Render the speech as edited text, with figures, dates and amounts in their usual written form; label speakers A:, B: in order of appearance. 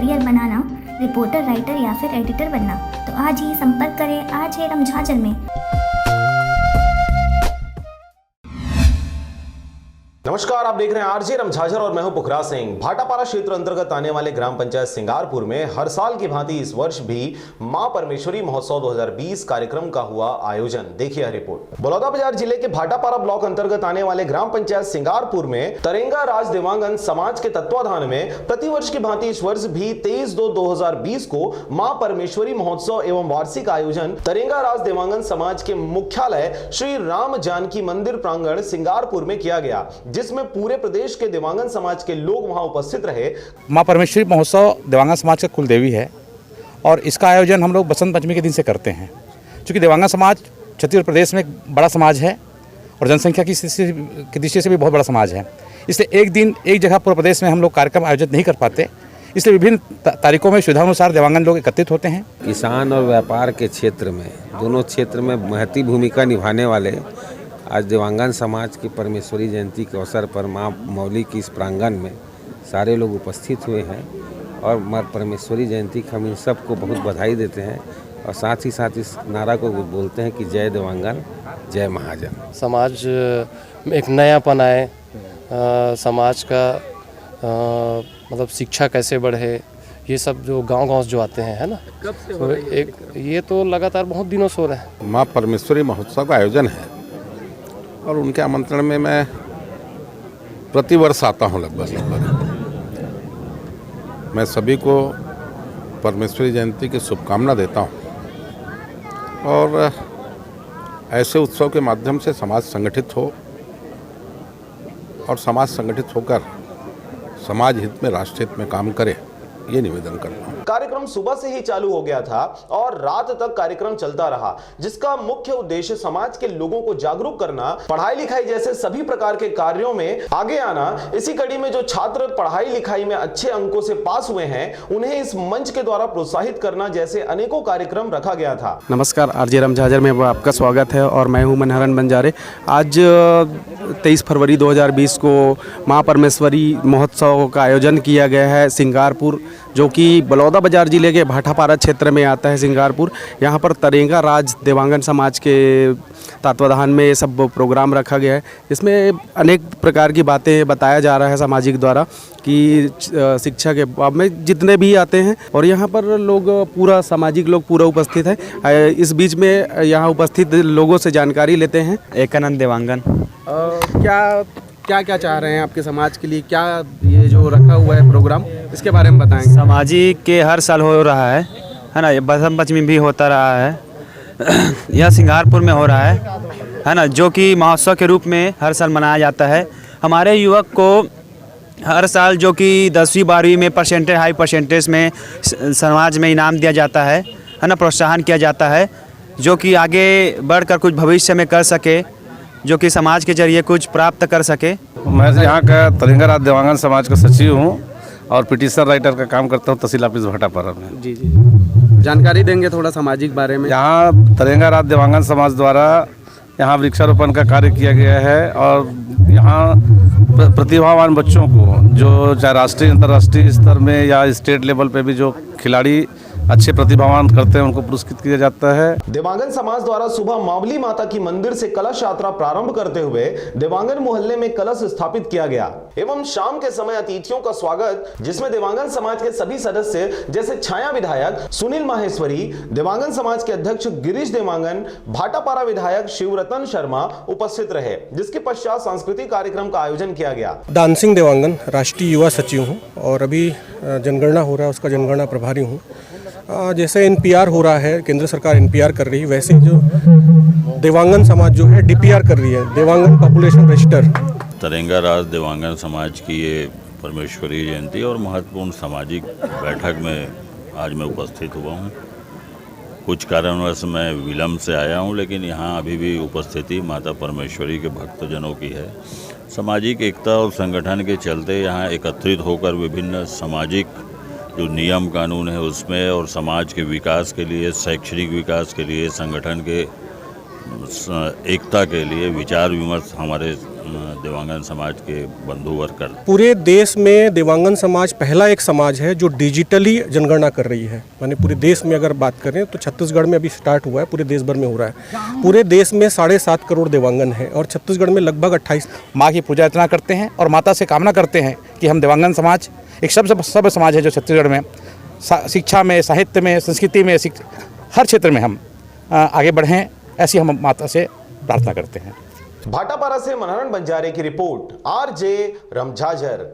A: Career बनाना, reporter, writer या फिर editor बनना, तो आज ही संपर्क करें RJ रम झाझर में।
B: नमस्कार, आप देख रहे हैं RJ रम झाझर और मैं हूं पुखराज सिंह। भाटापारा क्षेत्र अंतर्गत आने वाले ग्राम पंचायत सिंगारपुर में हर साल की भांति इस वर्ष भी मां परमेश्वरी महोत्सव 2020 कार्यक्रम का हुआ आयोजन। देखिए रिपोर्ट। बलौदाबाजार जिले के भाटापारा ब्लॉक अंतर्गत आने वाले ग्राम पंचायत सिंगारपुर में तरेंगा राज देवांगन समाज के तत्वाधान में प्रतिवर्ष की भांति इस वर्ष भी 23/2/2020 को मां परमेश्वरी महोत्सव एवं वार्षिक आयोजन तरेंगा राज देवांगन समाज के मुख्यालय श्री राम जानकी मंदिर प्रांगण सिंगारपुर में किया गया, जिसमें पूरे प्रदेश के देवांगन समाज के लोग वहां उपस्थित रहे।
C: मां परमेश्वरी महोत्सव देवांगन समाज का कुल देवी है और इसका आयोजन हम लोग बसंत पंचमी के दिन से करते हैं। क्योंकि देवांगन समाज छत्तीसगढ़ प्रदेश में एक बड़ा समाज है और जनसंख्या की दृष्टि से भी बहुत बड़ा समाज है, इसलिए एक दिन एक जगह पूरे प्रदेश में हम लोग कार्यक्रम आयोजित नहीं कर पाते, इसलिए विभिन्न तारीखों में सुविधानुसार देवांगन लोग एकत्रित होते हैं।
D: किसान और व्यापार के क्षेत्र में, दोनों क्षेत्र में महती भूमिका निभाने वाले आज देवांगन समाज की परमेश्वरी जयंती के अवसर पर मां मौली की इस प्रांगण में सारे लोग उपस्थित हुए हैं और मां परमेश्वरी जयंती की हम इन सबको बहुत बधाई देते हैं और साथ ही साथ इस नारा को बोलते हैं कि जय देवांगन जय महाजन।
E: समाज में एक नयापन आए, समाज का मतलब शिक्षा कैसे बढ़े, ये सब जो गांव जो आते हैं, है ना, तो एक ये तो लगातार बहुत दिनों से हो रहा है।
F: मां परमेश्वरी महोत्सव का आयोजन है और उनके आमंत्रण में मैं प्रतिवर्ष आता हूं लगभग। मैं सभी को परमेश्वरी जयंती की शुभकामना देता हूं और ऐसे उत्सव के माध्यम से समाज संगठित हो और समाज संगठित होकर समाज हित में, राष्ट्र हित में काम करे, ये निवेदन करता हूं।
B: कार्यक्रम सुबह से ही चालू हो गया था और रात तक कार्यक्रम चलता रहा, जिसका मुख्य उद्देश्य समाज के लोगों को जागरूक करना, पढ़ाई लिखाई जैसे सभी प्रकार के कार्यों में आगे आना। इसी कड़ी में जो छात्र पढ़ाई लिखाई में अच्छे अंकों से पास हुए हैं, उन्हें इस मंच के द्वारा प्रोत्साहित करना जैसे अनेकों कार्यक्रम रखा गया था।
G: नमस्कार, RJ रम झाझर में आपका स्वागत है और मैं हूं मनहरन बंजारे। आज 23 फरवरी 2020 को मां परमेश्वरी महोत्सव का आयोजन किया गया है सिंगारपुर, जो कि बलौदाबाजार जिले के भाटापारा क्षेत्र में आता है सिंगारपुर। यहाँ पर तरेंगा राज देवांगन समाज के तत्वाधान में ये सब प्रोग्राम रखा गया है। इसमें अनेक प्रकार की बातें बताया जा रहा है सामाजिक द्वारा कि शिक्षा के बाब में जितने भी आते हैं और यहाँ पर लोग पूरा सामाजिक लोग पूरा उपस्थित है। इस बीच में यहाँ उपस्थित लोगों से जानकारी लेते हैं।
H: एकानंद देवांगन,
G: क्या चाह रहे हैं आपके समाज के लिए, क्या ये जो रखा हुआ है प्रोग्राम, इसके बारे में बताएंगे।
H: सामाजिक के हर साल हो रहा है ना, ये बसंत पंचमी भी होता रहा है, यह सिंगारपुर में हो रहा है ना, जो कि महोत्सव के रूप में हर साल मनाया जाता है। हमारे युवक को हर साल जो कि 10वीं 12वीं में हाई परसेंटेज में समाज में इनाम दिया जाता है ना, प्रोत्साहन किया जाता है, जो कि आगे बढ़कर कुछ भविष्य में कर सके, जो कि समाज के जरिए कुछ प्राप्त कर सके।
I: मैं यहाँ का तरेंगा राज देवांगन समाज का सचिव हूँ और पिटीशन राइटर का काम करता हूँ तहसील ऑफिस भाटापारा में।
G: जी, जानकारी देंगे थोड़ा सामाजिक बारे में।
I: यहाँ तरेंगा राज देवांगन समाज द्वारा यहाँ वृक्षारोपण का कार्य किया गया है और यहाँ प्रतिभावान बच्चों को, जो चाहे राष्ट्रीय अंतर्राष्ट्रीय स्तर में या स्टेट लेवल पे भी जो खिलाड़ी अच्छे प्रतिभावान करते हैं, उनको पुरस्कृत किया जाता है।
B: देवांगन समाज द्वारा सुबह मावली माता की मंदिर से कलश यात्रा प्रारंभ करते हुए देवांगन मोहल्ले में कलश स्थापित किया गया एवं शाम के समय अतिथियों का स्वागत, जिसमें देवांगन समाज के सभी सदस्य जैसे छाया विधायक सुनील माहेश्वरी, देवांगन समाज के अध्यक्ष गिरीश देवांगन, भाटापारा विधायक शिवरतन शर्मा उपस्थित रहे, जिसके पश्चात सांस्कृतिक कार्यक्रम का आयोजन किया गया।
J: दानसिंह देवांगन राष्ट्रीय युवा सचिव हूँ और अभी जनगणना हो रहा है, उसका जनगणना प्रभारी हूँ। जैसे NPR हो रहा है, केंद्र सरकार NPR कर रही है, वैसे जो देवांगन समाज जो है DPR कर रही है, देवांगन पॉपुलेशन रजिस्टर।
K: तरेंगा राज देवांगन समाज की ये परमेश्वरी जयंती और महत्वपूर्ण सामाजिक बैठक में आज मैं उपस्थित हुआ हूँ। कुछ कारणवश मैं विलम्ब से आया हूँ, लेकिन यहाँ अभी भी उपस्थिति माता परमेश्वरी के भक्तजनों की है। सामाजिक एकता और संगठन के चलते यहाँ एकत्रित होकर विभिन्न सामाजिक जो नियम कानून है उसमें और समाज के विकास के लिए, शैक्षणिक विकास के लिए, संगठन के एकता के लिए विचार विमर्श हमारे दिव्यांगन समाज के बंधु वर्ग करते।
J: पूरे देश में दिव्यांगन समाज पहला एक समाज है जो डिजिटली जनगणना कर रही है। माने पूरे देश में अगर बात करें तो छत्तीसगढ़ में अभी स्टार्ट हुआ है, पूरे देश भर में हो रहा है। पूरे देश में 7.5 करोड़ दिव्यांगन हैं और छत्तीसगढ़ में लगभग 28।
C: माँ की पूजा अर्चना करते हैं और माता से कामना करते हैं कि हम दिव्यांगन समाज एक सब समाज है जो छत्तीसगढ़ में शिक्षा में, साहित्य में, संस्कृति में, हर क्षेत्र में हम आगे बढ़ें, ऐसी हम माता से प्रार्थना करते हैं।
B: भाटापारा से मनहरन बंजारे की रिपोर्ट, आरजे रमझाझर।